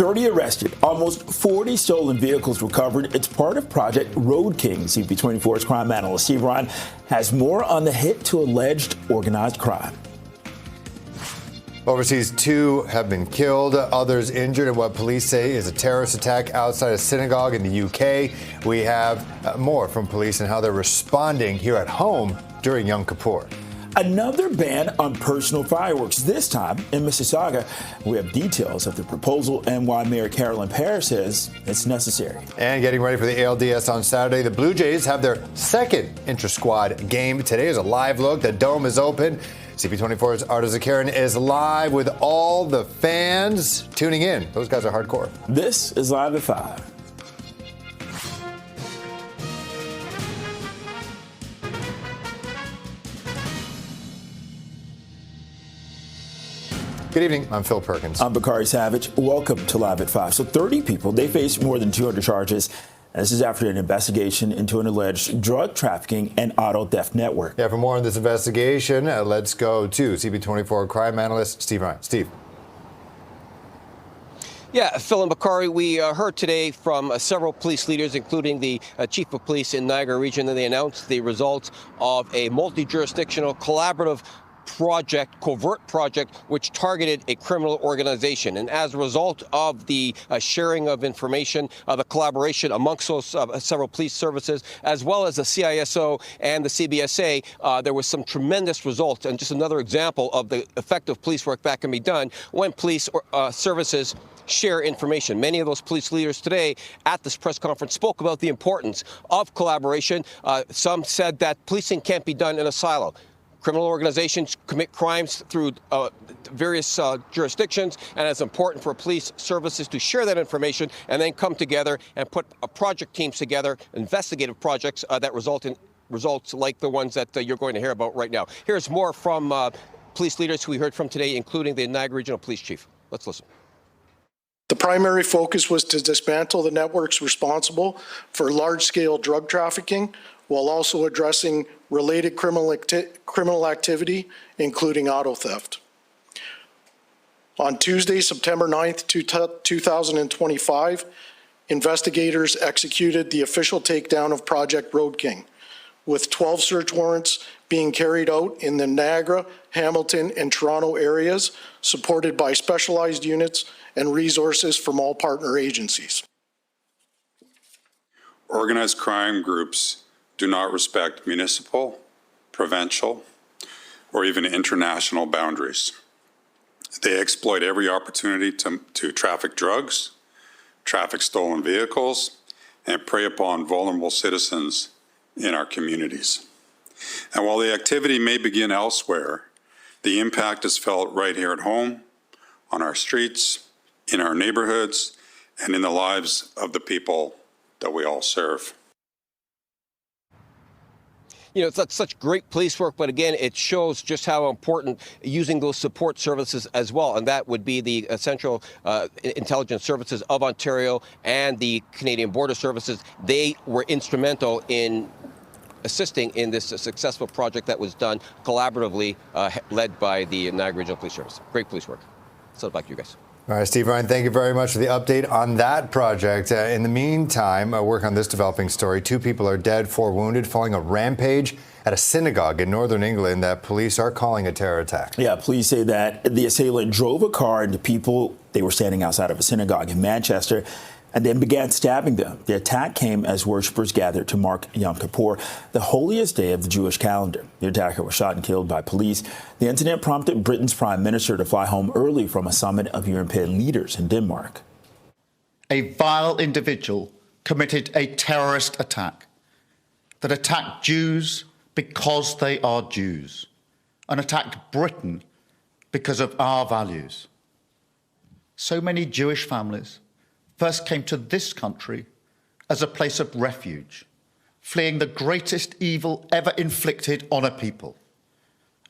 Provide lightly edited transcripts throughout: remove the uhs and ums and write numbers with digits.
30 arrested, almost 40 stolen vehicles recovered. It's part of Project Road King. CP24's crime analyst Steve Ryan has more on the hit to alleged organized crime. Overseas, 2 have been killed, others injured in what police say is a terrorist attack outside a synagogue in the UK. We have more from police and how they're responding here at home during Yom Kippur. Another ban on personal fireworks, this time in Mississauga. We have details of the proposal and why Mayor Carolyn Parrish says it's necessary. And getting ready for the ALDS on Saturday, the Blue Jays have their second intra-squad game. Today is a live look. The dome is open. CP24's Arda Zakarian is live with all the fans tuning in. Those guys are hardcore. This is Live at 5. Good evening. I'm Phil Perkins. I'm Bakari Savage. Welcome to Live at 5. So 30 people, they face more than 200 charges. This is after an investigation into an alleged drug trafficking and auto theft network. Yeah, for more on this investigation, let's go to CP24 crime analyst Steve Ryan. Steve. Yeah, Phil and Bakari, we heard today from several police leaders, including the chief of police in Niagara Region, and they announced the results of a multi-jurisdictional collaborative covert project, which targeted a criminal organization. And as a result of the sharing of information, the collaboration amongst those several police services, as well as the CISO and the CBSA, there was some tremendous results. And just another example of the effective police work that can be done when police services share information. Many of those police leaders today at this press conference spoke about the importance of collaboration. Some said that policing can't be done in a silo. Criminal organizations commit crimes through various jurisdictions, and it's important for police services to share that information and then come together and put project teams together, investigative projects that result in results like the ones that you're going to hear about right now. Here's more from police leaders who we heard from today, including the Niagara Regional Police Chief. Let's listen. The primary focus was to dismantle the networks responsible for large-scale drug trafficking, while also addressing related criminal activity, including auto theft. On Tuesday, September 9th, 2025, investigators executed the official takedown of Project Road King, with 12 search warrants being carried out in the Niagara, Hamilton, and Toronto areas, supported by specialized units and resources from all partner agencies. Organized crime groups do not respect municipal, provincial, or even international boundaries. They exploit every opportunity to traffic drugs, traffic stolen vehicles, and prey upon vulnerable citizens in our communities. And while the activity may begin elsewhere, the impact is felt right here at home, on our streets, in our neighborhoods, and in the lives of the people that we all serve. You know, it's such great police work, but again, it shows just how important using those support services as well. And that would be the Central Intelligence Services of Ontario and the Canadian Border Services. They were instrumental in assisting in this successful project that was done collaboratively, led by the Niagara Regional Police Service. Great police work. So back to you guys. All right, Steve Ryan, thank you very much for the update on that project. In the meantime, work on this developing story. 2 people are dead, 4 wounded, following a rampage at a synagogue in northern England that police are calling a terror attack. Yeah, police say that the assailant drove a car into people. They were standing outside of a synagogue in Manchester and then began stabbing them. The attack came as worshippers gathered to mark Yom Kippur, the holiest day of the Jewish calendar. The attacker was shot and killed by police. The incident prompted Britain's prime minister to fly home early from a summit of European leaders in Denmark. A vile individual committed a terrorist attack that attacked Jews because they are Jews, and attacked Britain because of our values. So many Jewish families first came to this country as a place of refuge, fleeing the greatest evil ever inflicted on a people.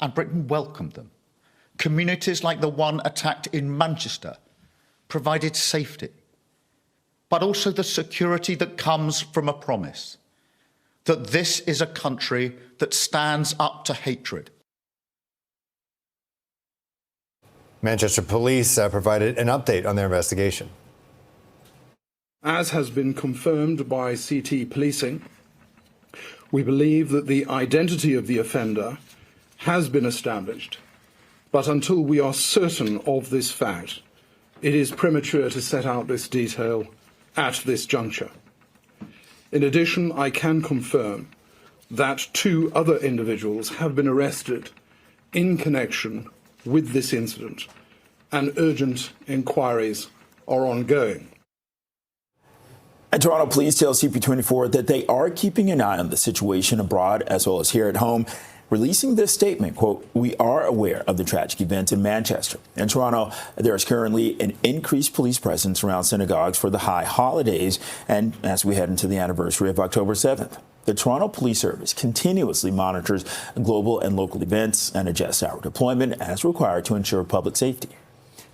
And Britain welcomed them. Communities like the one attacked in Manchester provided safety, but also the security that comes from a promise that this is a country that stands up to hatred. Manchester police provided an update on their investigation. As has been confirmed by CT policing, we believe that the identity of the offender has been established, but until we are certain of this fact, it is premature to set out this detail at this juncture. In addition, I can confirm that 2 other individuals have been arrested in connection with this incident, and urgent inquiries are ongoing. And Toronto police tell CP24 that they are keeping an eye on the situation abroad as well as here at home, releasing this statement, quote, "We are aware of the tragic event in Manchester. In Toronto, there is currently an increased police presence around synagogues for the high holidays and as we head into the anniversary of October 7th. The Toronto Police Service continuously monitors global and local events and adjusts our deployment as required to ensure public safety."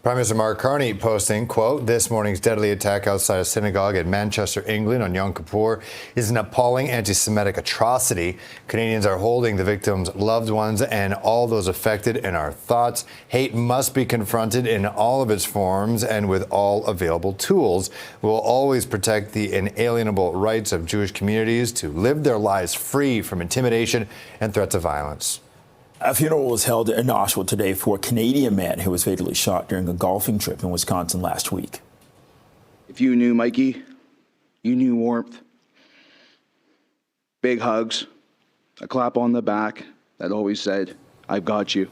Prime Minister Mark Carney posting, quote, "This morning's deadly attack outside a synagogue in Manchester, England on Yom Kippur is an appalling anti-Semitic atrocity. Canadians are holding the victims' loved ones and all those affected in our thoughts. Hate must be confronted in all of its forms and with all available tools. We will always protect the inalienable rights of Jewish communities to live their lives free from intimidation and threats of violence." A funeral was held in Oshawa today for a Canadian man who was fatally shot during a golfing trip in Wisconsin last week. If you knew Mikey, you knew warmth, big hugs, a clap on the back that always said, "I've got you."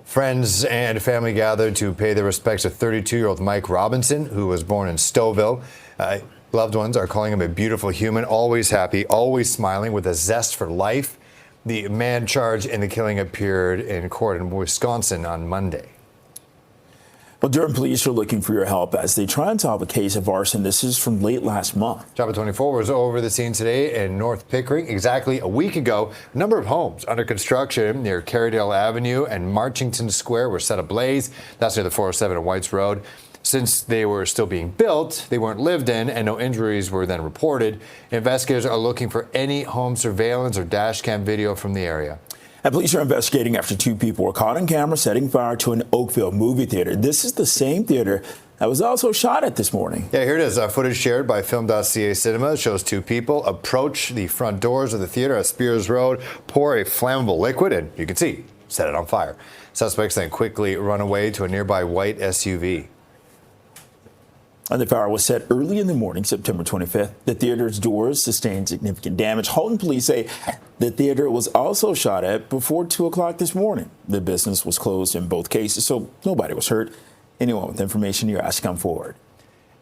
Friends and family gathered to pay their respects to 32-year-old Mike Robinson, who was born in Stouffville. Loved ones are calling him a beautiful human, always happy, always smiling, with a zest for life. The man charged in the killing appeared in court in Wisconsin on Monday. Well, Durham police are looking for your help as they try and solve a case of arson. This is from late last month. CP24 was over the scene today in North Pickering. Exactly a week ago, a number of homes under construction near Carrydale Avenue and Marchington Square were set ablaze. That's near the 407 and Whites Road. Since they were still being built, they weren't lived in, and no injuries were then reported. Investigators are looking for any home surveillance or dash cam video from the area. And police are investigating after 2 people were caught on camera setting fire to an Oakville movie theater. This is the same theater that was also shot at this morning. Yeah, here it is. Footage shared by Film.ca Cinema shows 2 people approach the front doors of the theater at Spears Road, pour a flammable liquid, and you can see, set it on fire. Suspects then quickly run away to a nearby white SUV. And the fire was set early in the morning, September 25th. The theater's doors sustained significant damage. Halton police say the theater was also shot at before 2 o'clock this morning. The business was closed in both cases, so nobody was hurt. Anyone with information, you're asked to come forward.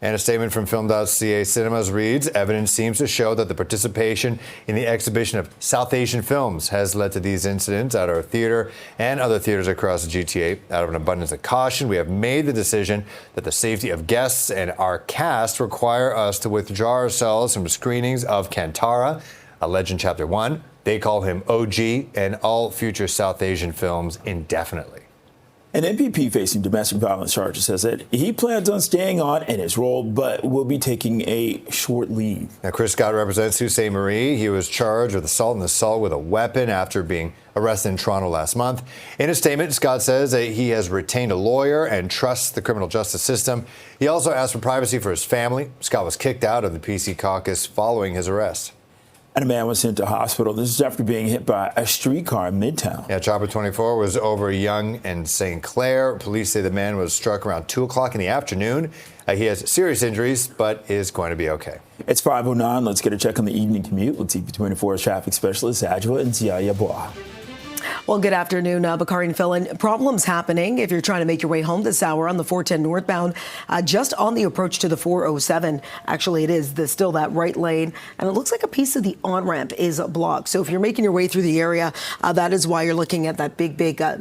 And a statement from Film.ca Cinemas reads, "Evidence seems to show that the participation in the exhibition of South Asian films has led to these incidents at our theater and other theaters across the GTA. Out of an abundance of caution, we have made the decision that the safety of guests and our cast require us to withdraw ourselves from screenings of Kantara, A Legend Chapter 1. They call him OG, and all future South Asian films indefinitely." An MPP facing domestic violence charges says that he plans on staying on in his role, but will be taking a short leave. Now, Chris Scott represents Sault Ste. Marie. He was charged with assault and assault with a weapon after being arrested in Toronto last month. In a statement, Scott says that he has retained a lawyer and trusts the criminal justice system. He also asked for privacy for his family. Scott was kicked out of the PC caucus following his arrest. And a man was sent to hospital. This is after being hit by a streetcar in Midtown. Yeah, CP24 was over Yonge and St. Clair. Police say the man was struck around 2 o'clock in the afternoon. He has serious injuries, but is going to be okay. It's 5:09. Let's get a check on the evening commute with CP24's traffic specialist, Adjoa and Ziaya Bois. Well, good afternoon, Bakari and Phil. And problems happening if you're trying to make your way home this hour on the 410 northbound, just on the approach to the 407. Actually, it is still that right lane, and it looks like a piece of the on-ramp is blocked. So if you're making your way through the area, that is why you're looking at that big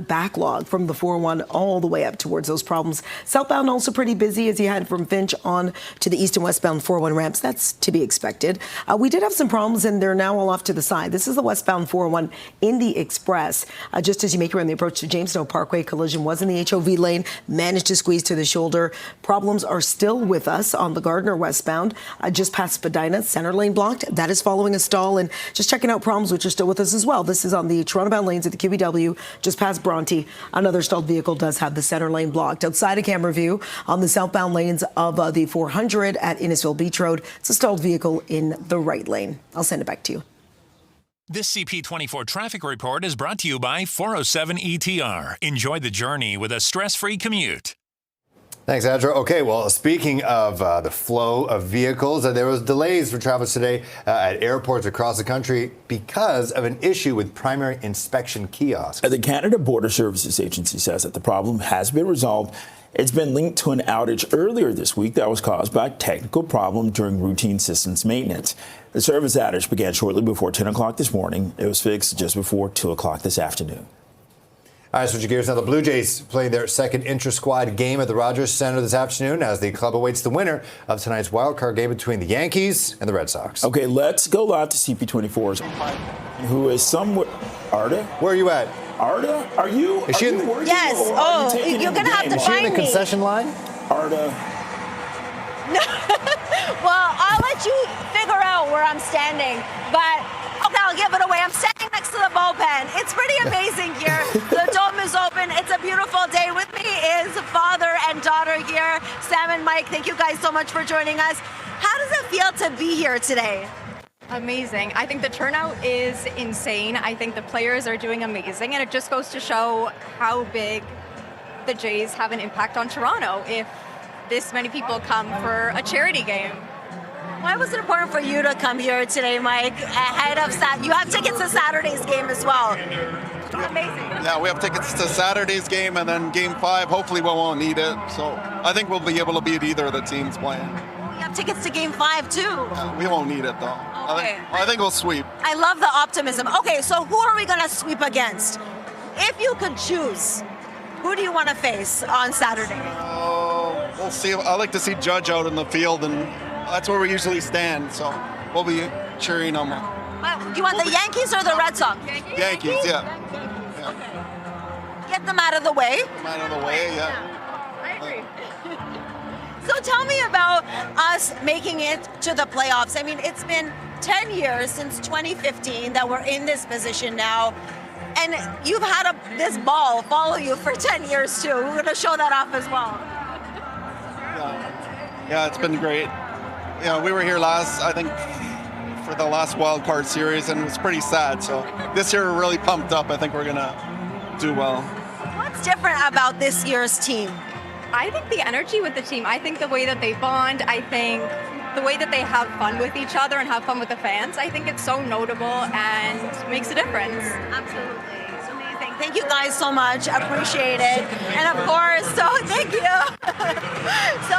backlog from the 401 all the way up towards those problems. Southbound also pretty busy as you head from Finch on to the east and westbound 401 ramps. That's to be expected. We did have some problems, and they're now all off to the side. This is the westbound 401 in the Express. just as you make your way on the approach to Jamestown Parkway. Collision was in the HOV lane, managed to squeeze to the shoulder. Problems are still with us on the Gardner westbound, just past Spadina, center lane blocked. That is following a stall. And just checking out problems which are still with us as well. This is on the Toronto-bound lanes at the QEW, just past Bronte. Another stalled vehicle does have the center lane blocked. Outside of camera view on the southbound lanes of the 400 at Innisfil Beach Road, it's a stalled vehicle in the right lane. I'll send it back to you. This CP24 traffic report is brought to you by 407 ETR. Enjoy the journey with a stress-free commute. Thanks, Andrew. Okay, well, speaking of the flow of vehicles, there was delays for travelers today at airports across the country because of an issue with primary inspection kiosks. The Canada Border Services Agency says that the problem has been resolved. It's been linked to an outage earlier this week that was caused by a technical problem during routine systems maintenance. The service outage began shortly before 10 o'clock this morning. It was fixed just before 2 o'clock this afternoon. All right, switching gears now. The Blue Jays playing their second intra-squad game at the Rogers Centre this afternoon as the club awaits the winner of tonight's wildcard game between the Yankees and the Red Sox. Okay, let's go live to CP24's, who is somewhat... Arda? Where are you at? Arda, are you? Is she in the... Working, yes. Oh, you're going to have to Is find she in the concession line? Arda. Well, I'll let you figure out where I'm standing, but okay, I'll give it away. I'm standing next to the bullpen. It's pretty amazing here. The dome is open. It's a beautiful day. With me is father and daughter here, Sam and Mike. Thank you guys so much for joining us. How does it feel to be here today? Amazing. I think the turnout is insane. I think the players are doing amazing, and it just goes to show how big the Jays have an impact on Toronto if this many people come for a charity game. Why was it important for you to come here today, Mike, ahead of you have tickets to Saturday's game as well? Amazing. Yeah, we have tickets to Saturday's game and then game 5. Hopefully we won't need it. So I think we'll be able to beat either of the teams playing. We have tickets to game 5 too. Yeah, we won't need it though. Okay. I think we'll sweep. I love the optimism. Okay, so who are we going to sweep against? If you could choose, who do you want to face on Saturday? We'll see. I like to see Judge out in the field, and that's where we usually stand. So we'll be cheering them. Do you want the Yankees or the Red Sox? Yankees, yeah. Okay. Get them out of the way. Get them out of the way, yeah. I agree. So tell me about us making it to the playoffs. I mean, it's been 10 years since 2015 that we're in this position now. And you've had this ball follow you for 10 years too. We're going to show that off as well. Yeah, it's been great. Yeah, we were here I think, for the last wild card series, and it was pretty sad. So this year we're really pumped up. I think we're going to do well. What's different about this year's team? I think the energy with the team. I think the way that they bond. I think the way that they have fun with each other and have fun with the fans. I think it's so notable and makes a difference. Absolutely. It's amazing. Thank you guys so much. Appreciate it. And of course, so thank you. So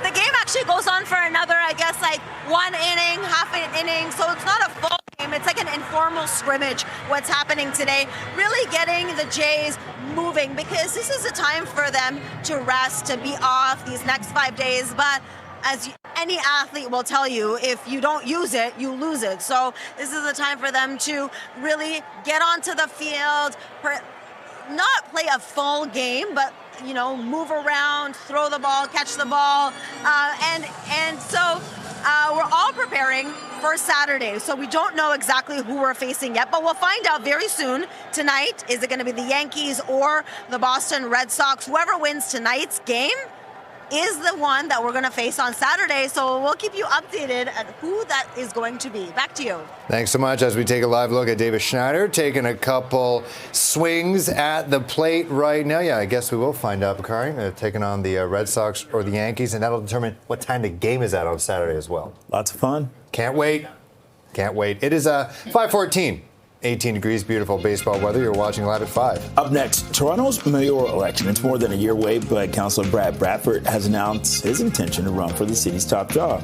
the game actually goes on for another, I guess, like one inning, half an inning. So it's not a full game. It's like an informal scrimmage, what's happening today. Really getting the Jays moving because this is a time for them to rest, to be off these next 5 days. But as any athlete will tell you, if you don't use it, you lose it. So this is a time for them to really get onto the field, not play a full game, but move around, throw the ball, catch the ball, and so we're all preparing for Saturday. So we don't know exactly who we're facing yet, but we'll find out very soon. Tonight, is it going to be the Yankees or the Boston Red Sox? Whoever wins tonight's game is the one that we're going to face on Saturday. So we'll keep you updated at who that is going to be. Back to you. Thanks so much. As we take a live look at Davis Schneider taking a couple swings at the plate right now. Yeah, I guess we will find out, Pickering, taking on the Red Sox or the Yankees, and that'll determine what time the game is at on Saturday as well. Lots of fun. Can't wait. Can't wait. It is 5:14. 18 degrees, beautiful baseball weather. You're watching live at 5. Up next, Toronto's mayoral election. It's more than a year away, but Councillor Brad Bradford has announced his intention to run for the city's top job.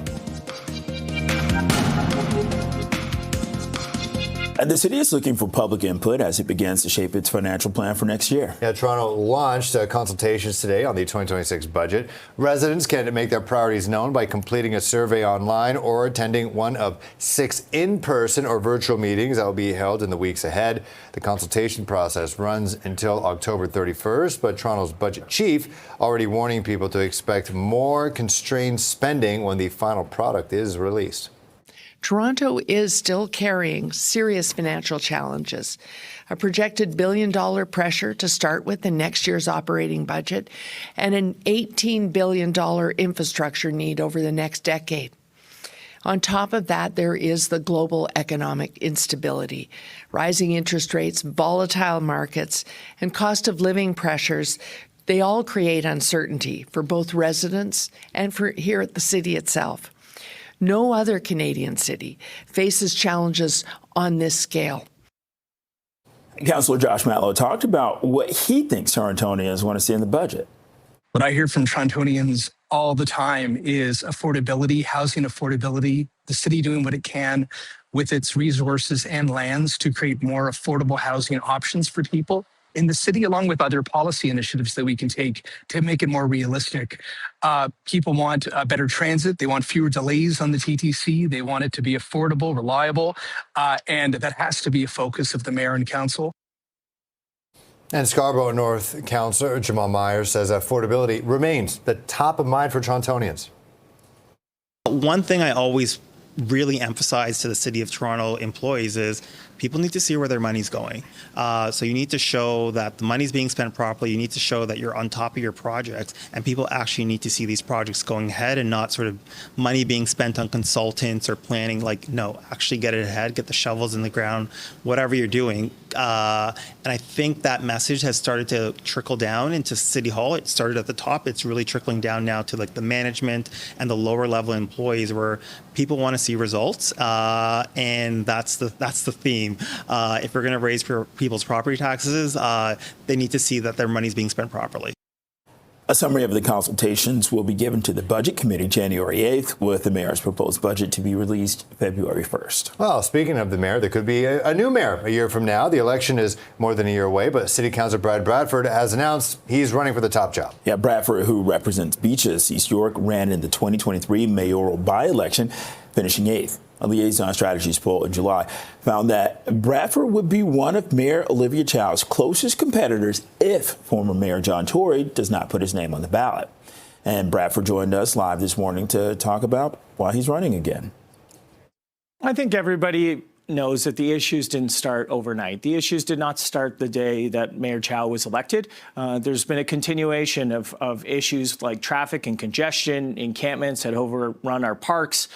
And the city is looking for public input as it begins to shape its financial plan for next year. Yeah, Toronto launched consultations today on the 2026 budget. Residents can make their priorities known by completing a survey online or attending one of 6 in-person or virtual meetings that will be held in the weeks ahead. The consultation process runs until October 31st, but Toronto's budget chief already warning people to expect more constrained spending when the final product is released. Toronto is still carrying serious financial challenges. A projected billion-dollar pressure to start with in next year's operating budget and an $18 billion infrastructure need over the next decade. On top of that, there is the global economic instability, rising interest rates, volatile markets, and cost of living pressures. They all create uncertainty for both residents and for here at the city itself. No other Canadian city faces challenges on this scale. Councillor Josh Matlow talked about what he thinks Torontonians want to see in the budget. What I hear from Torontonians all the time is affordability, housing affordability, the city doing what it can with its resources and lands to create more affordable housing options for people in the city, along with other policy initiatives that we can take to make it more realistic. People want better transit. They want fewer delays on the TTC. They want it to be affordable, reliable, and that has to be a focus of the mayor and council. And Scarborough North Councillor Jamal Myers says affordability remains the top of mind for Torontonians. One thing I always really emphasize to the City of Toronto employees is people need to see where their money's going. So you need to show that the money's being spent properly. You need to show that you're on top of your projects, and people actually need to see these projects going ahead and not sort of money being spent on consultants or planning. Like, no, actually get it ahead, get the shovels in the ground, whatever you're doing. And I think that message has started to trickle down into City Hall. It started at the top. It's really trickling down now to like the management and the lower level employees, where people want to see results, and that's the theme. If we're going to raise people's property taxes, they need to see that their money's being spent properly. A summary of the consultations will be given to the Budget Committee January 8th, with the mayor's proposed budget to be released February 1st. Well, speaking of the mayor, there could be a new mayor a year from now. The election is more than a year away, but City Councillor Brad Bradford has announced he's running for the top job. Yeah, Bradford, who represents Beaches, East York, ran in the 2023 mayoral by-election, finishing 8th. A liaison strategies poll in July found that Bradford would be one of Mayor Olivia Chow's closest competitors if former Mayor John Tory does not put his name on the ballot. And Bradford joined us live this morning to talk about why he's running again. I think everybody knows that the issues didn't start overnight. The issues did not start the day that Mayor Chow was elected. There's been a continuation of issues like traffic and congestion, encampments that overrun our parks,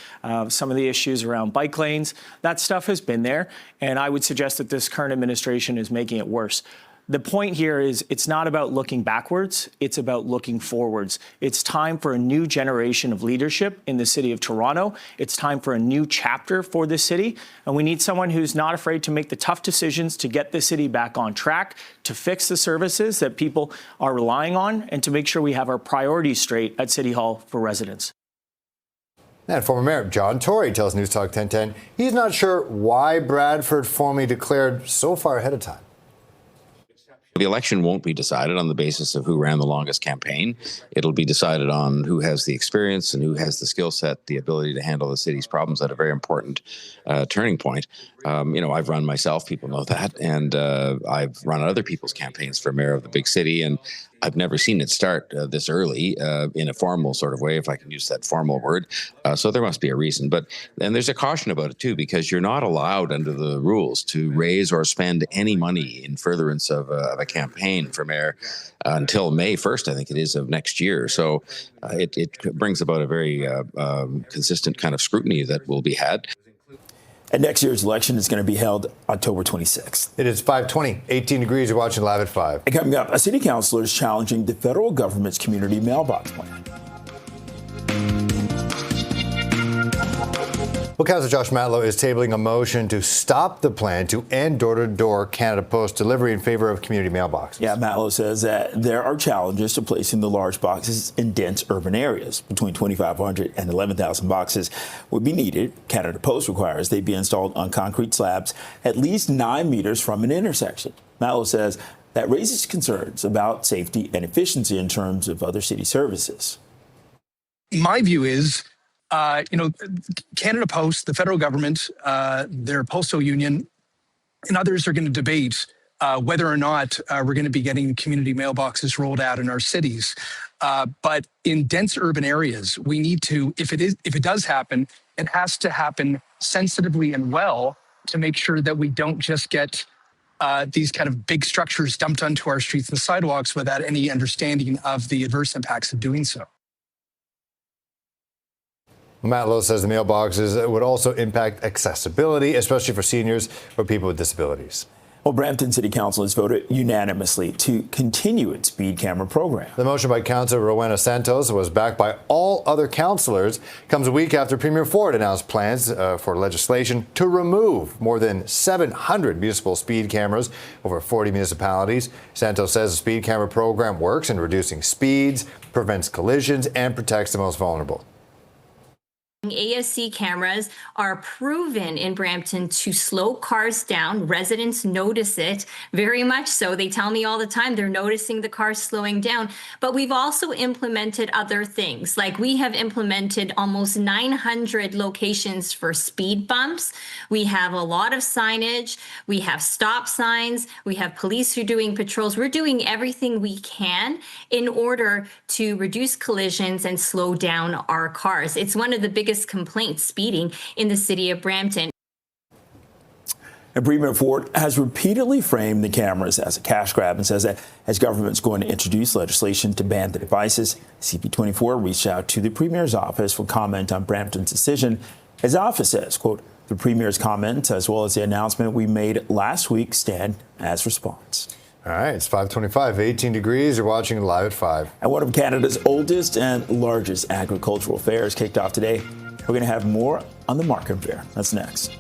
some of the issues around bike lanes. That stuff has been there, and I would suggest that this current administration is making it worse. The point here is it's not about looking backwards, it's about looking forwards. It's time for a new generation of leadership in the city of Toronto. It's time for a new chapter for the city. And we need someone who's not afraid to make the tough decisions to get the city back on track, to fix the services that people are relying on, and to make sure we have our priorities straight at City Hall for residents. And former Mayor John Tory tells News Talk 1010 he's not sure why Bradford formally declared so far ahead of time. The election won't be decided on the basis of who ran the longest campaign. It'll be decided on who has the experience and who has the skill set, the ability to handle the city's problems at a very important turning point. I've run myself, people know that, and I've run other people's campaigns for mayor of the big city, and I've never seen it start this early in a formal sort of way, if I can use that formal word. So there must be a reason. And there's a caution about it, too, because you're not allowed under the rules to raise or spend any money in furtherance of a campaign for mayor until May 1st, I think it is, of next year. So it brings about a very consistent kind of scrutiny that will be had. And next year's election is going to be held October 26th. It is 5:20, 18 degrees. You're watching Live at 5. And coming up, a city councillor is challenging the federal government's community mailbox plan. Well, Councillor Josh Matlow is tabling a motion to stop the plan to end door-to-door Canada Post delivery in favor of community mailboxes. Yeah, Matlow says that there are challenges to placing the large boxes in dense urban areas. Between 2,500 and 11,000 boxes would be needed. Canada Post requires they be installed on concrete slabs at least 9 meters from an intersection. Matlow says that raises concerns about safety and efficiency in terms of other city services. My view is, Canada Post, the federal government, their postal union, and others are going to debate whether or not we're going to be getting community mailboxes rolled out in our cities. But in dense urban areas, we need to, if it does happen, it has to happen sensitively and well to make sure that we don't just get these kind of big structures dumped onto our streets and sidewalks without any understanding of the adverse impacts of doing so. Matlow says the mailboxes would also impact accessibility, especially for seniors or people with disabilities. Well, Brampton City Council has voted unanimously to continue its speed camera program. The motion by Councillor Rowena Santos was backed by all other councillors. Comes a week after Premier Ford announced plans for legislation to remove more than 700 municipal speed cameras over 40 municipalities. Santos says the speed camera program works in reducing speeds, prevents collisions, and protects the most vulnerable. ASC cameras are proven in Brampton to slow cars down. Residents notice it very much so. They tell me all the time they're noticing the cars slowing down. But we've also implemented other things. Like we have implemented almost 900 locations for speed bumps. We have a lot of signage. We have stop signs. We have police who are doing patrols. We're doing everything we can in order to reduce collisions and slow down our cars. It's one of the biggest complaints, speeding, in the city of Brampton. And Premier Ford has repeatedly framed the cameras as a cash grab and says that as government's going to introduce legislation to ban the devices, CP24 reached out to the Premier's office for comment on Brampton's decision. His office says, quote, the Premier's comments as well as the announcement we made last week stand as response. All right, it's 5:25, 18 degrees. You're watching Live at 5. And one of Canada's oldest and largest agricultural fairs kicked off today. We're going to have more on the Markham Fair. That's next.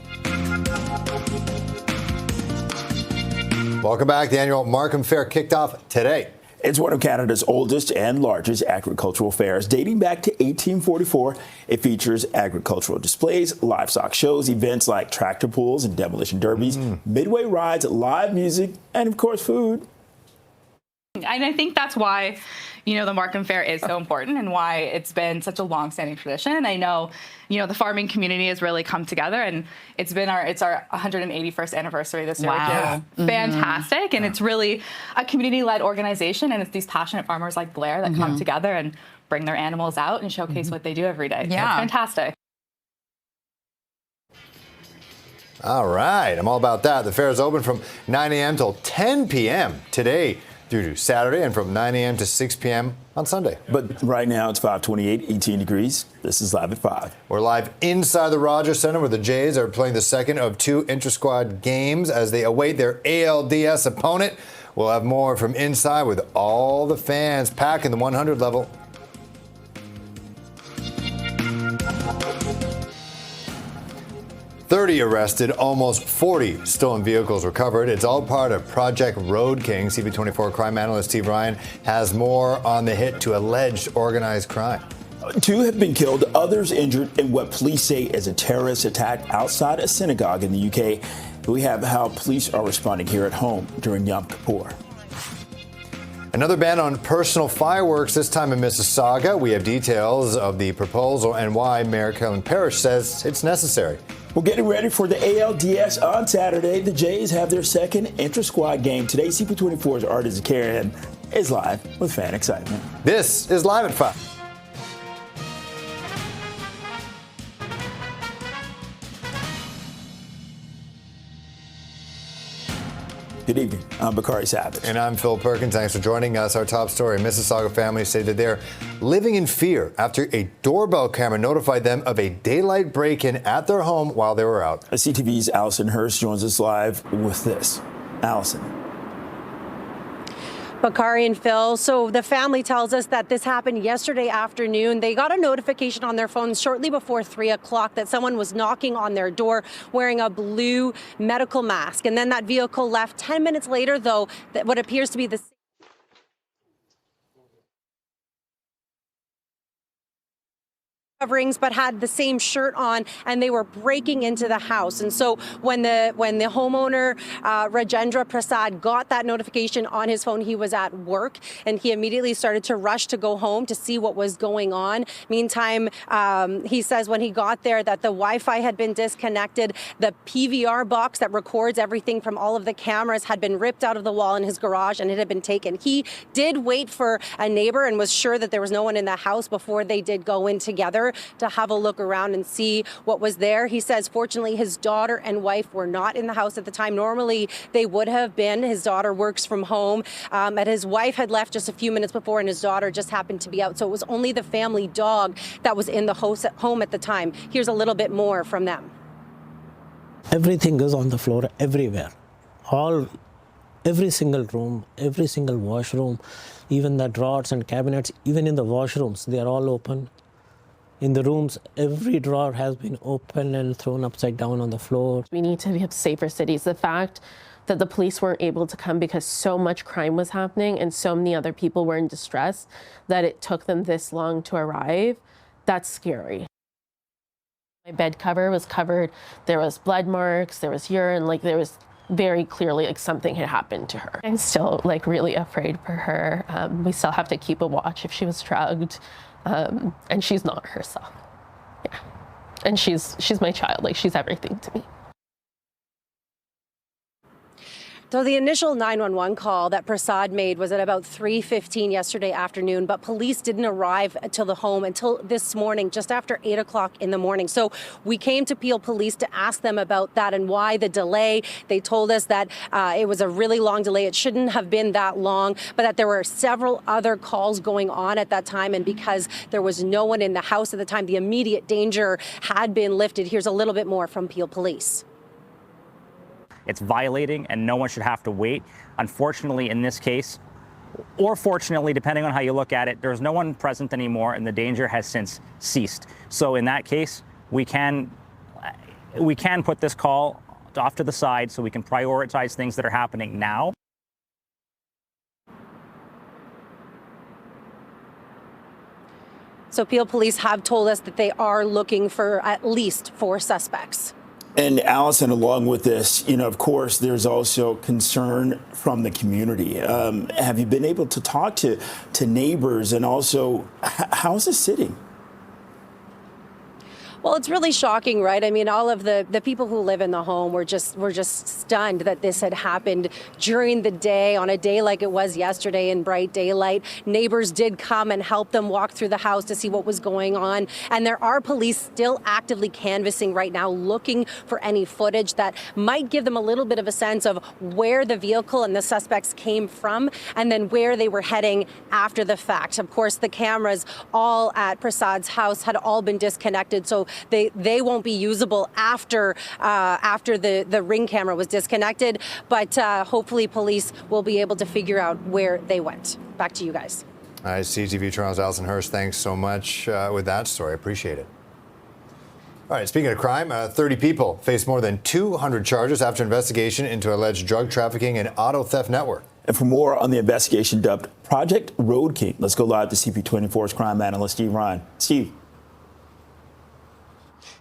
Welcome back. The annual Markham Fair kicked off today. It's one of Canada's oldest and largest agricultural fairs, dating back to 1844. It features agricultural displays, livestock shows, events like tractor pulls and demolition derbies, midway rides, live music, and of course, food. And I think that's why, the Markham Fair is so important and why it's been such a long-standing tradition. I know, the farming community has really come together, and it's our 181st anniversary this year, Wow. which is fantastic. And it's really a community-led organization, and it's these passionate farmers like Blair that come together and bring their animals out and showcase what they do every day. Yeah. So it's fantastic. All right, I'm all about that. The fair is open from 9 a.m. till 10 p.m. today through to Saturday, and from 9 a.m. to 6 p.m. on Sunday. But right now it's 5:28, 18 degrees. This is Live at 5. We're live inside the Rogers Center where the Jays are playing the second of 2 inter-squad games as they await their ALDS opponent. We'll have more from inside with all the fans packing the 100 level. $30 arrested, almost 40 stolen vehicles recovered. It's all part of Project Road King. CP24 crime analyst Steve Ryan has more on the hit to alleged organized crime. 2 have been killed, others injured in what police say is a terrorist attack outside a synagogue in the UK. We have how police are responding here at home during Yom Kippur. Another ban on personal fireworks, this time in Mississauga. We have details of the proposal and why Mayor Carolyn Parrish says it's necessary. We're getting ready for the ALDS on Saturday. The Jays have their second inter-squad game today. CP24's Arda Zakarian is live with fan excitement. This is Live at 5. Good evening. I'm Bakari Savage. And I'm Phil Perkins. Thanks for joining us. Our top story, Mississauga families say that they're living in fear after a doorbell camera notified them of a daylight break-in at their home while they were out. CTV's Allison Hurst joins us live with this. Allison. Bakari and Phil. So the family tells us that this happened yesterday afternoon. They got a notification on their phones shortly before 3 o'clock that someone was knocking on their door wearing a blue medical mask. And then that vehicle left. 10 minutes later, though, what appears to be the coverings, but had the same shirt on, and they were breaking into the house. And so when the homeowner Rajendra Prasad got that notification on his phone, he was at work, and he immediately started to rush to go home to see what was going on. Meantime, he says when he got there that the Wi-Fi had been disconnected, the PVR box that records everything from all of the cameras had been ripped out of the wall in his garage, and it had been taken. He did wait for a neighbor and was sure that there was no one in the house before they did go in together to have a look around and see what was there. He says, fortunately, his daughter and wife were not in the house at the time. Normally, they would have been. His daughter works from home. And his wife had left just a few minutes before, and his daughter just happened to be out. So it was only the family dog that was in the home at the time. Here's a little bit more from them. Everything is on the floor everywhere. Every single room, every single washroom, even the drawers and cabinets, even in the washrooms, they are all open. In the rooms, every drawer has been opened and thrown upside down on the floor. We need to have safer cities. The fact that the police weren't able to come because so much crime was happening and so many other people were in distress that it took them this long to arrive, that's scary. My bed cover was covered. There was blood marks, there was urine, there was very clearly something had happened to her. I'm still really afraid for her. We still have to keep a watch if she was drugged. And she's not herself. Yeah. And she's my child. She's everything to me. So the initial 911 call that Prasad made was at about 3:15 yesterday afternoon, but police didn't arrive to the home until this morning, just after 8 o'clock in the morning. So we came to Peel Police to ask them about that and why the delay. They told us that it was a really long delay. It shouldn't have been that long, but that there were several other calls going on at that time. And because there was no one in the house at the time, the immediate danger had been lifted. Here's a little bit more from Peel Police. It's violating, and no one should have to wait. Unfortunately, in this case, or fortunately, depending on how you look at it, there's no one present anymore, and the danger has since ceased. So in that case, we can put this call off to the side so we can prioritize things that are happening now. So Peel Police have told us that they are looking for at least 4 suspects. And Allison, along with this, of course, there's also concern from the community. Have you been able to talk to neighbors, and also how's this sitting? Well, it's really shocking, right? I mean, all of the people who live in the home were just stunned that this had happened during the day, on a day like it was yesterday in bright daylight. Neighbors did come and help them walk through the house to see what was going on. And there are police still actively canvassing right now, looking for any footage that might give them a little bit of a sense of where the vehicle and the suspects came from, and then where they were heading after the fact. Of course, the cameras all at Prasad's house had all been disconnected, so they won't be usable after the Ring camera was disconnected, but hopefully police will be able to figure out where they went. Back to you guys. All right, CTV Toronto's Alison Hurst, thanks so much with that story. Appreciate it. All right, speaking of crime, 30 people face more than 200 charges after investigation into alleged drug trafficking and auto theft network. And for more on the investigation dubbed Project Road King, let's go live to CP24's crime analyst, Steve Ryan. Steve.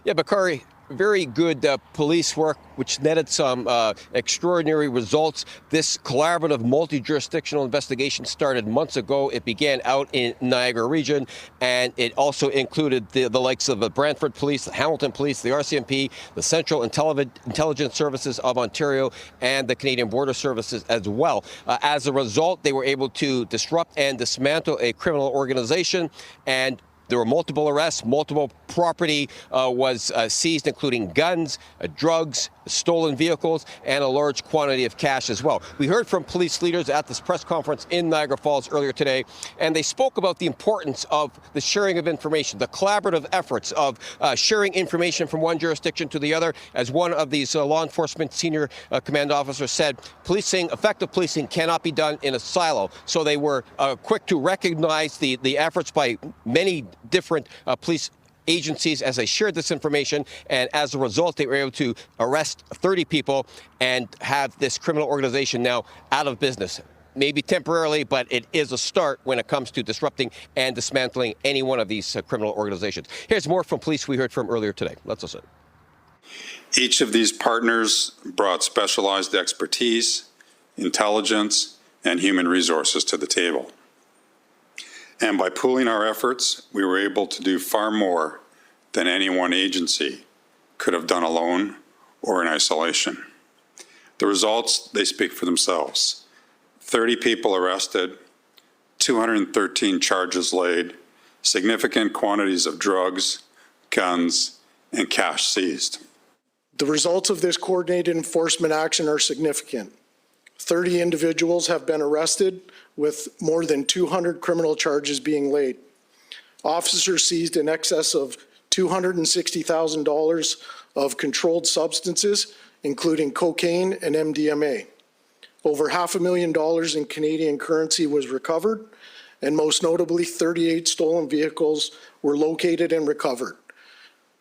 Yeah, Bakari, very good police work, which netted some extraordinary results. This collaborative multi-jurisdictional investigation started months ago. It began out in Niagara Region, and it also included the likes of the Brantford Police, the Hamilton Police, the RCMP, the Central Intelligence Services of Ontario, and the Canadian Border Services as well. As a result, they were able to disrupt and dismantle a criminal organization, and there were multiple arrests, multiple property was seized, including guns, drugs, stolen vehicles and a large quantity of cash as well. We heard from police leaders at this press conference in Niagara Falls earlier today, and they spoke about the importance of the sharing of information, the collaborative efforts of sharing information from one jurisdiction to the other. As one of these law enforcement senior command officers said, effective policing cannot be done in a silo. So they were quick to recognize the efforts by many different police agencies as they shared this information, and as a result they were able to arrest 30 people and have this criminal organization now out of business. Maybe temporarily, but it is a start when it comes to disrupting and dismantling any one of these criminal organizations. Here's more from police we heard from earlier today. Let's listen. Each of these partners brought specialized expertise, intelligence, and human resources to the table. And by pooling our efforts, we were able to do far more than any one agency could have done alone or in isolation. The results, they speak for themselves. 30 people arrested, 213 charges laid, significant quantities of drugs, guns, and cash seized. The results of this coordinated enforcement action are significant. 30 individuals have been arrested, with more than 200 criminal charges being laid. Officers seized in excess of $260,000 of controlled substances, including cocaine and MDMA. Over $500,000 in Canadian currency was recovered, and most notably, 38 stolen vehicles were located and recovered.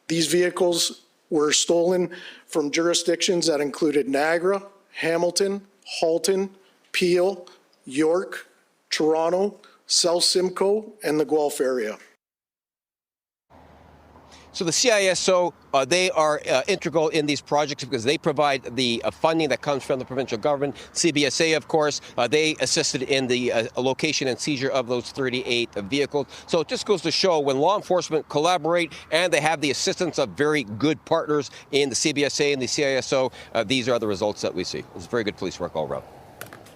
These vehicles were stolen from jurisdictions that included Niagara, Hamilton, Halton, Peel, York, Toronto, South Simcoe, and the Guelph area. So the CISO, they are integral in these projects because they provide the funding that comes from the provincial government. CBSA, of course, they assisted in the location and seizure of those 38 vehicles. So it just goes to show when law enforcement collaborate and they have the assistance of very good partners in the CBSA and the CISO, these are the results that we see. It's very good police work all around.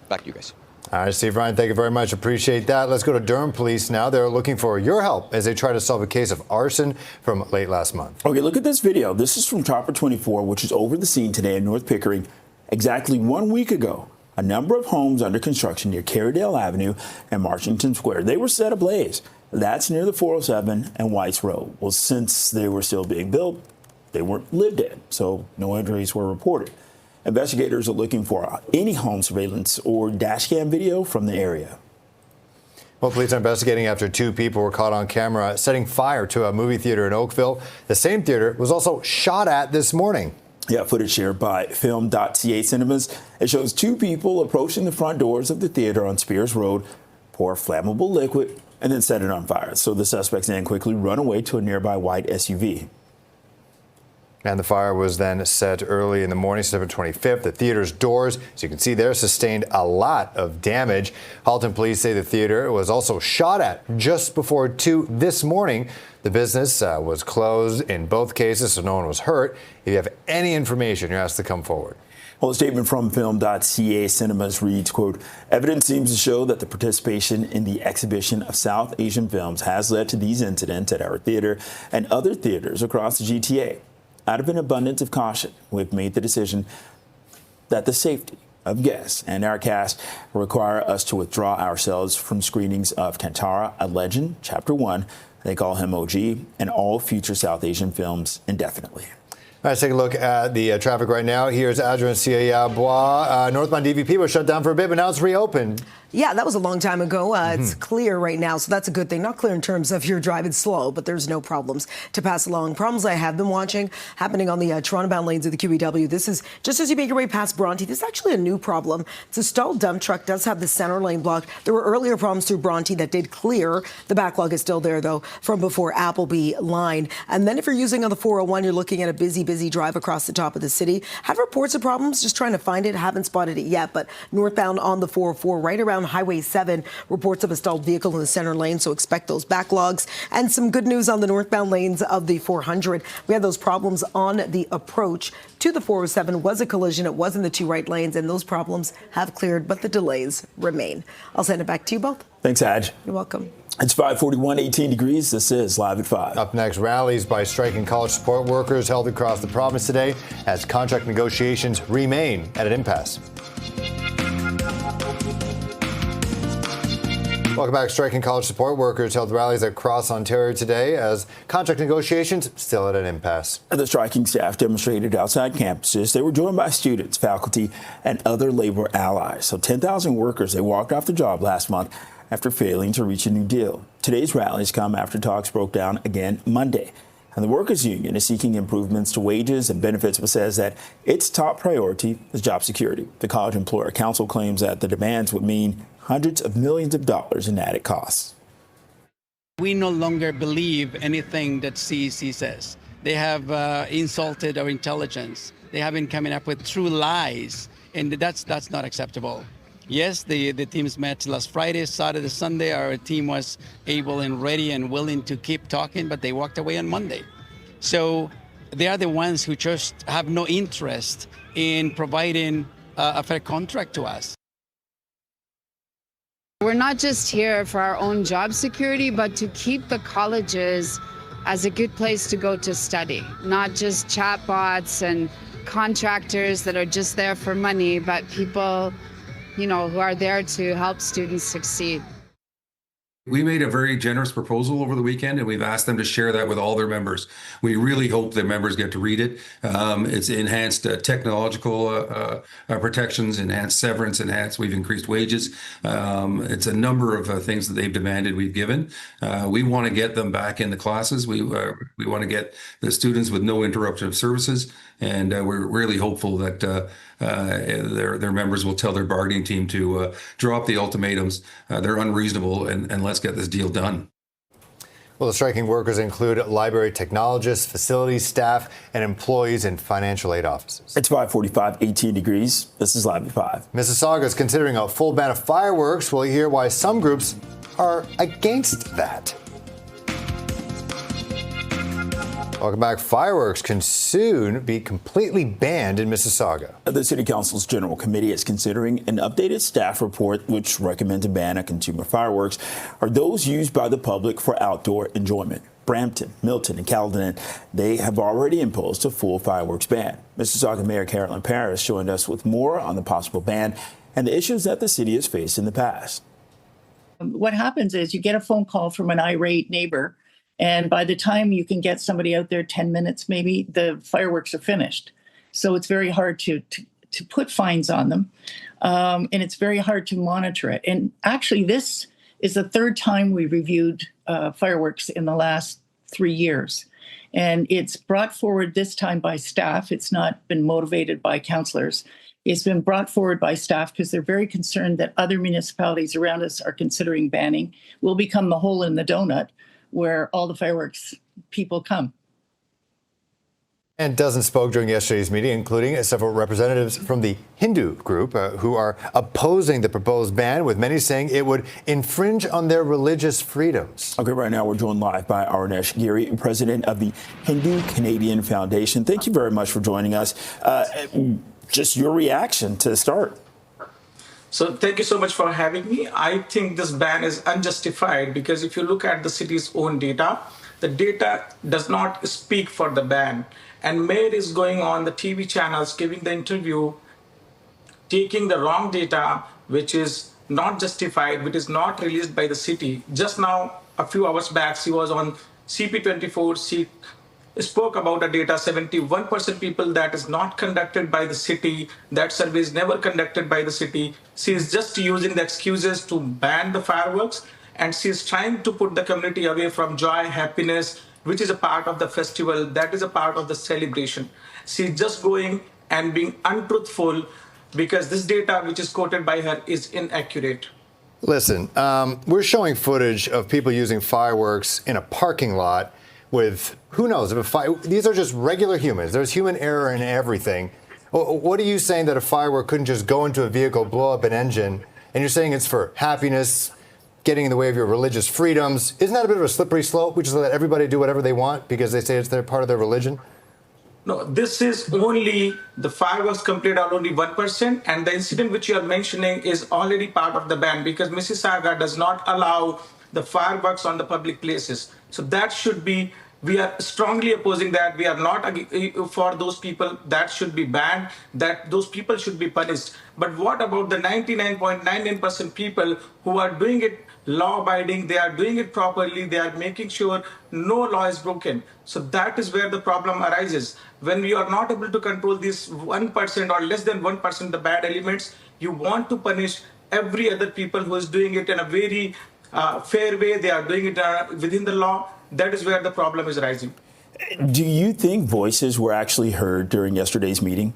Back to you guys. All right, Steve Ryan, thank you very much. Appreciate that. Let's go to Durham Police now. They're looking for your help as they try to solve a case of arson from late last month. Okay, look at this video. This is from CP24, which is over the scene today in North Pickering. Exactly 1 week ago, a number of homes under construction near Carrydale Avenue and Marchington Square, they were set ablaze. That's near the 407 and White's Road. Well, since they were still being built, they weren't lived in, so no injuries were reported. Investigators are looking for any home surveillance or dash cam video from the area. Well, police are investigating after 2 people were caught on camera setting fire to a movie theater in Oakville. The same theater was also shot at this morning. Yeah, footage shared by film.ca cinemas. It shows 2 people approaching the front doors of the theater on Spears Road, pour flammable liquid, and then set it on fire. So the suspects then quickly run away to a nearby white SUV. And the fire was then set early in the morning, September 25th. The theater's doors, as you can see there, sustained a lot of damage. Halton police say the theater was also shot at just before 2 this morning. The business was closed in both cases, so no one was hurt. If you have any information, you're asked to come forward. Well, a statement from film.ca cinemas reads, quote, evidence seems to show that the participation in the exhibition of South Asian films has led to these incidents at our theater and other theaters across the GTA. Out of an abundance of caution, we've made the decision that the safety of guests and our cast require us to withdraw ourselves from screenings of Kantara, a Legend, Chapter 1, they call him OG, and all future South Asian films indefinitely. All right, let's take a look at the traffic right now. Here's Adrian Bois. Northbound DVP was shut down for a bit, but now it's reopened. Yeah, that was a long time ago. It's clear right now, so that's a good thing. Not clear in terms of you're driving slow, but there's no problems to pass along. Problems I have been watching happening on the Toronto-bound lanes of the QEW. This is just as you make your way past Bronte. This is actually a new problem. It's a stalled dump truck does have the center lane blocked. There were earlier problems through Bronte that did clear. The backlog is still there, though, from before Appleby line. And then if you're using on the 401, you're looking at a busy drive across the top of the city. Have reports of problems, just trying to find it. Haven't spotted it yet, but northbound on the 404, right around Highway 7, reports of a stalled vehicle in the center lane, so expect those backlogs. And some good news on the northbound lanes of the 400. We had those problems on the approach to the 407. Was a collision. It was in the 2 right lanes, and those problems have cleared, but the delays remain. I'll send it back to you both. Thanks, Aj. You're welcome. It's 5:41, 18 degrees. This is Live at 5. Up next, rallies by striking college support workers held across the province today as contract negotiations remain at an impasse. Welcome back. Striking college support workers held rallies across Ontario today as contract negotiations still at an impasse. The striking staff demonstrated outside campuses. They were joined by students, faculty, and other labor allies. So 10,000 workers, they walked off the job last month after failing to reach a new deal. Today's rallies come after talks broke down again Monday. And the workers' union is seeking improvements to wages and benefits, but says that its top priority is job security. The College Employer Council claims that the demands would mean hundreds of millions of dollars in added costs. We no longer believe anything that CEC says. They have insulted our intelligence. They have been coming up with true lies, and that's not acceptable. Yes, the teams met last Friday, Saturday, Sunday. Our team was able and ready and willing to keep talking, but they walked away on Monday. So they are the ones who just have no interest in providing a fair contract to us. We're not just here for our own job security, but to keep the colleges as a good place to go to study, not just chatbots and contractors that are just there for money, but people, who are there to help students succeed. We made a very generous proposal over the weekend, and we've asked them to share that with all their members. We really hope their members get to read it. It's enhanced technological protections, enhanced severance, we've increased wages. It's a number of things that they've demanded we've given. We want to get them back in the classes. We want to get the students with no interruption of services, and we're really hopeful that their members will tell their bargaining team to drop the ultimatums. They're unreasonable, and let's get this deal done. Well, the striking workers include library technologists, facilities staff, and employees in financial aid offices. It's 5:45, 18 degrees. This is Live at 5. Mississauga is considering a full ban of fireworks. We'll hear why some groups are against that. Welcome back. Fireworks can soon be completely banned in Mississauga. The City Council's General Committee is considering an updated staff report which recommends a ban on consumer fireworks or those used by the public for outdoor enjoyment. Brampton, Milton, and Caledon, they have already imposed a full fireworks ban. Mississauga Mayor Carolyn Parrish joined us with more on the possible ban and the issues that the city has faced in the past. What happens is you get a phone call from an irate neighbor, and by the time you can get somebody out there, 10 minutes maybe, the fireworks are finished. So it's very hard to put fines on them, and it's very hard to monitor it. And actually, this is the third time we reviewed fireworks in the last 3 years. And it's brought forward this time by staff. It's not been motivated by councillors. It's been brought forward by staff because they're very concerned that other municipalities around us are considering banning. We'll become the hole in the donut where all the fireworks people come. And dozens spoke during yesterday's meeting, including several representatives from the Hindu group who are opposing the proposed ban, with many saying it would infringe on their religious freedoms. Okay, right now we're joined live by Arnesh Giri, president of the Hindu Canadian Foundation. Thank you very much for joining us. Just your reaction to start. So thank you so much for having me. I think this ban is unjustified because if you look at the city's own data, the data does not speak for the ban. And Mayor is going on the TV channels, giving the interview, taking the wrong data, which is not justified, which is not released by the city. Just now, a few hours back, she was on CP24. She spoke about the data, 71% people that is not conducted by the city. That survey is never conducted by the city. She is just using the excuses to ban the fireworks, and she is trying to put the community away from joy, happiness, which is a part of the festival, that is a part of the celebration. She's just going and being untruthful because this data, which is quoted by her, is inaccurate. Listen, we're showing footage of people using fireworks in a parking lot with, who knows, these are just regular humans. There's human error in everything. What are you saying that a firework couldn't just go into a vehicle, blow up an engine, and you're saying it's for happiness, getting in the way of your religious freedoms? Isn't that a bit of a slippery slope? We just let everybody do whatever they want because they say it's their part of their religion? No, this is only, the fireworks completed are only 1%, and the incident which you are mentioning is already part of the ban because Mississauga does not allow the fireworks on the public places. So that should be, we are strongly opposing that. We are not for those people. That should be banned, that those people should be punished. But what about the 99.99% people who are doing it law-abiding, they are doing it properly, they are making sure no law is broken. So that is where the problem arises. When we are not able to control this 1% or less than 1% the bad elements, you want to punish every other people who is doing it in a very fair way, they are doing it within the law. That is where the problem is rising. Do you think voices were actually heard during yesterday's meeting?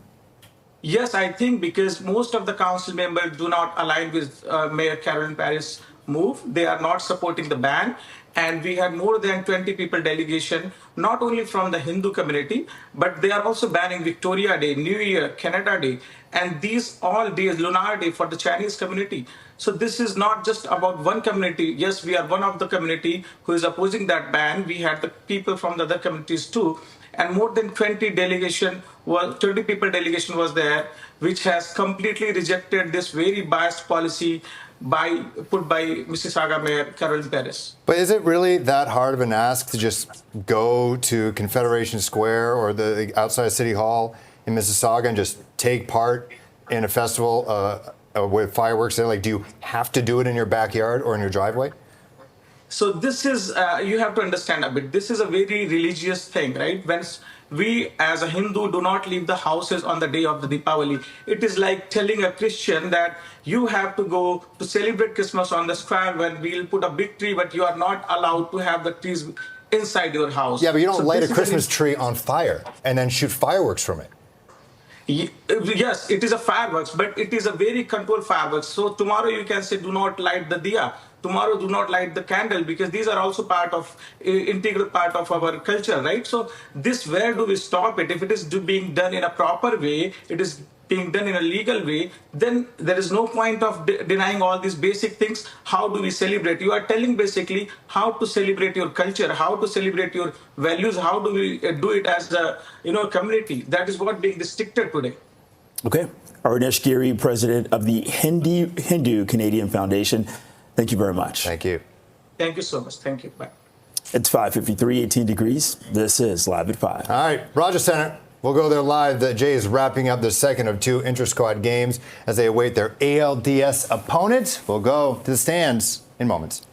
Yes, I think because most of the council members do not align with Mayor Carolyn Paris' move. They are not supporting the ban. And we had more than 20 people delegation, not only from the Hindu community, but they are also banning Victoria Day, New Year, Canada Day, and these all days, Lunar Day for the Chinese community. So this is not just about one community. Yes, we are one of the community who is opposing that ban. We had the people from the other communities too. And more than 20 people delegation was there, which has completely rejected this very biased policy put by Mississauga Mayor Carolyn Paris. But is it really that hard of an ask to just go to Confederation Square or the outside City Hall in Mississauga and just take part in a festival with fireworks there? Like, do you have to do it in your backyard or in your driveway? So this is, you have to understand a bit, this is a very religious thing, right? When we as a Hindu do not leave the houses on the day of the Deepavali, it is like telling a Christian that you have to go to celebrate Christmas on the square when we'll put a big tree, but you are not allowed to have the trees inside your house. Yeah, but you don't light a Christmas tree on fire and then shoot fireworks from it. Yes, it is a fireworks, but it is a very controlled fireworks. So tomorrow you can say do not light the diya. Tomorrow do not light the candle, because these are also integral part of our culture, right? So where do we stop it? If it is being done in a proper way, it is being done in a legal way, then there is no point of denying all these basic things. How do we celebrate? You are telling basically how to celebrate your culture, how to celebrate your values, how do we do it as a community. That is what being restricted today. Okay. Arnesh Giri, president of the Hindu Canadian Foundation. Thank you very much. Thank you. Thank you so much. Thank you. Bye. It's 5:53, 18 degrees. This is Live at 5. All right, Rogers Center. We'll go there live. The Jays is wrapping up the second of two inter-squad games as they await their ALDS opponent. We'll go to the stands in moments.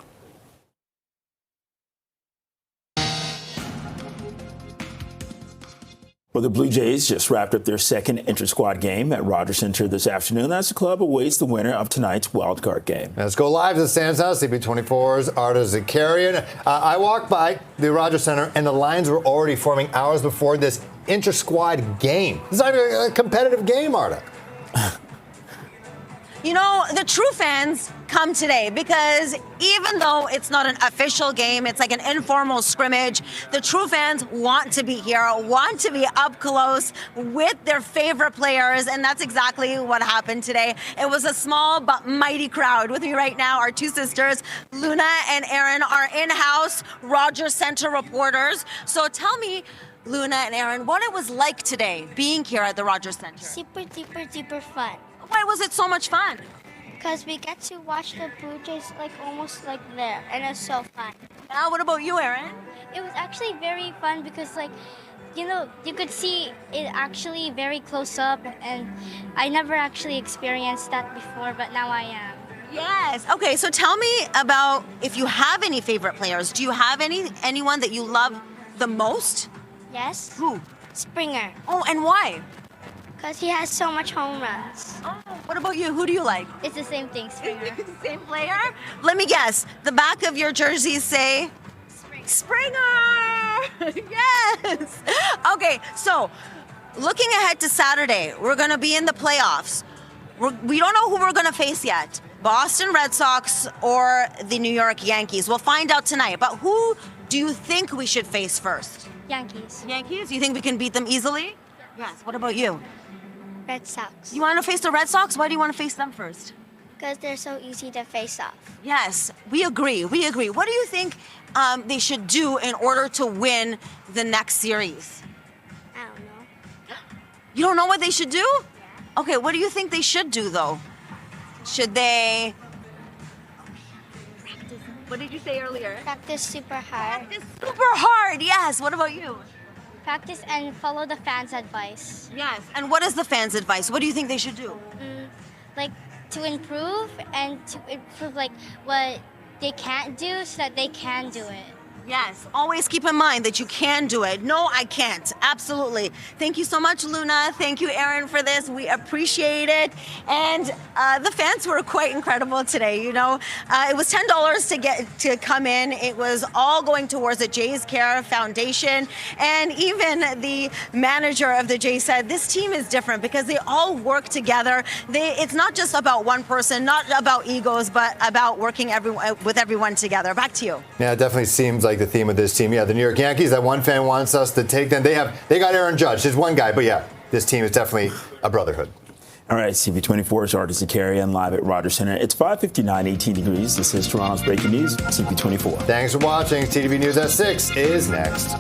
Well, the Blue Jays just wrapped up their second inter-squad game at Rogers Center this afternoon. As the club awaits the winner of tonight's wildcard game. Let's go live to the stands now. CP24's Arda Zakarian. I walked by the Rogers Center, and the lines were already forming hours before this inter-squad game. This is not a competitive game, Arda. You know, the true fans come today because even though it's not an official game, it's like an informal scrimmage, the true fans want to be here, want to be up close with their favorite players, and that's exactly what happened today. It was a small but mighty crowd. With me right now, our two sisters, Luna and Erin, are in-house Rogers Center reporters. So tell me, Luna and Erin, what it was like today being here at the Rogers Center. Super fun. Why was it so much fun? Because we get to watch the Blue Jays almost there, and it's so fun. Now, what about you, Erin? It was actually very fun because you could see it actually very close up, and I never actually experienced that before, but now I am. Yes. Okay, so tell me about if you have any favorite players. Do you have anyone that you love the most? Yes. Who? Springer. Oh, and why? Because he has so much home runs. Oh, what about you? Who do you like? It's the same thing, Springer. Same player? Let me guess. The back of your jerseys say? Springer! Yes! Okay, so looking ahead to Saturday, we're going to be in the playoffs. We don't know who we're going to face yet. Boston Red Sox or the New York Yankees. We'll find out tonight. But who do you think we should face first? Yankees. Yankees? You think we can beat them easily? Yes. What about you? Red Sox. You want to face the Red Sox? Why do you want to face them first? Because they're so easy to face off. Yes, we agree. We agree. What do you think they should do in order to win the next series? I don't know. You don't know what they should do? Okay, what do you think they should do, though? Should they... What did you say earlier? Practice super hard. Practice super hard, yes. What about you? Practice and follow the fans' advice. Yes. And what is the fans' advice? What do you think they should do? Like to improve and to improve like what they can't do so that they can do it. Yes, always keep in mind that you can do it. No, I can't. Absolutely. Thank you so much, Luna. Thank you, Aaron, for this. We appreciate it. And the fans were quite incredible today. You know, it was $10 to come in. It was all going towards the Jays Care Foundation. And even the manager of the Jays said this team is different because they all work together. It's not just about one person, not about egos, but about working with everyone together. Back to you. Yeah, it definitely seems like the theme of this team. Yeah, the New York Yankees, that one fan wants us to take them. They got Aaron Judge. There's one guy, but yeah, this team is definitely a brotherhood. All right, CP24's Artis Zakarian live at Rogers Center. It's 5:59, 18 degrees. This is Toronto's Breaking News, CP24. Thanks for watching. TTV News at 6 is next.